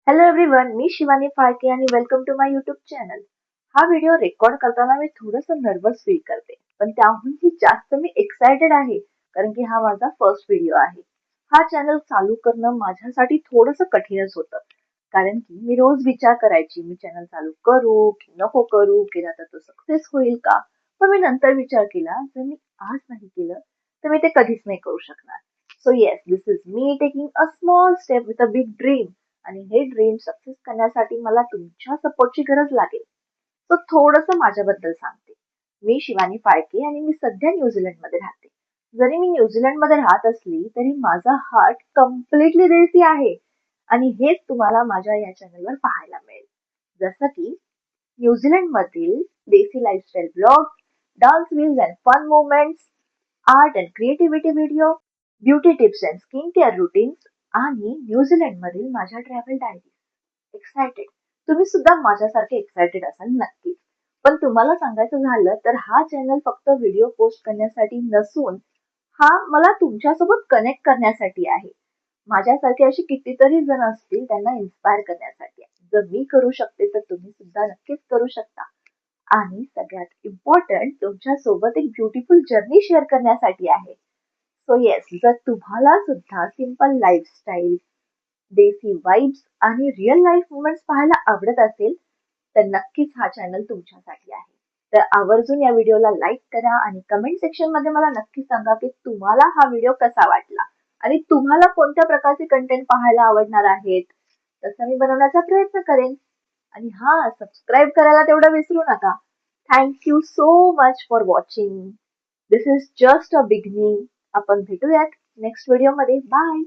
Hello everyone, मी शिवानी फाळके आणि welcome to my YouTube channel. हा व्हिडिओ रेकॉर्ड करताना मी थोडंसं नर्वस फील करते, पण त्याहूनही जास्त मी एक्सायटेड आहे, कारण की हा माझा फर्स्ट व्हिडिओ आहे. हा चॅनल चालू करणं माझ्यासाठी थोडंसं कठीणच होतं, कारण की मी रोज विचार करायची मी चॅनल चालू करू की नको करू, केला तर तो सक्सेस होईल का. पण मी नंतर विचार केला, जर मी आज नाही केलं तर मी ते कधीच नाही करू शकणार. So yes, this is me taking a small step with a big dream. आणि हे ड्रीम सक्सेस करण्यासाठी मला तुमच्या सपोर्टची गरज लागेल. तर थोडंसं माझ्याबद्दल सांगते. मी शिवानी फाळके आणि मी सध्या न्यूझीलंडमध्ये राहते. जरी मी न्यूझीलंडमध्ये राहत असली तरी माझा हार्ट कम्प्लिटली देसी आहे आणि हेच तुम्हाला माझ्या या चॅनलवर पाहायला मिळेल. जसं की न्यूझीलंडमधील desi lifestyle blog, dance reels and fun moments, art and creativity video, beauty tips and skin care routines आणि न्यूझीलंडमधील माझ्या ट्रॅव्हल डायरी. एक्सायटेड? तुम्ही सुद्धा माझ्यासारखे एक्सायटेड असाल नक्कीच. पण तुम्हाला सांगायचं झालं तर हा चॅनल फक्त व्हिडिओ पोस्ट करण्यासाठी नसून हा मला तुमच्यासोबत कनेक्ट करण्यासाठी आहे. माझ्यासारखे असे कितीतरी जण असतील त्यांना इन्स्पायर करण्यासाठी आहे. जर मी करू शकते तर तुम्ही सुद्धा नक्कीच करू शकता. आणि सगळ्यात इम्पॉर्टंट तुमच्या सोबत एक ब्युटिफुल जर्नी शेअर करण्यासाठी आहे. सो येस, जर तुम्हाला सुद्धा सिंपल लाईफस्टाईल, देसी वाइब्स आणि रिअल लाईफ मुवमेंट्स पाहायला आवडत असेल तर नक्कीच हा चॅनल तुमच्यासाठी आहे. तर आवर्जून या व्हिडिओला लाईक करा आणि कमेंट सेक्शन मध्ये मला नक्की सांगा की तुम्हाला हा व्हिडिओ कसा वाटला आणि तुम्हाला कोणत्या प्रकारचे कंटेंट पाहायला आवडणार आहेत. तसं मी बनवण्याचा प्रयत्न करेन. आणि हा, सबस्क्राईब करायला तेवढं विसरू नका. Thank you so much for watching. This is just a beginning. आपण भेटूयात नेक्स्ट व्हिडिओमध्ये. बाय.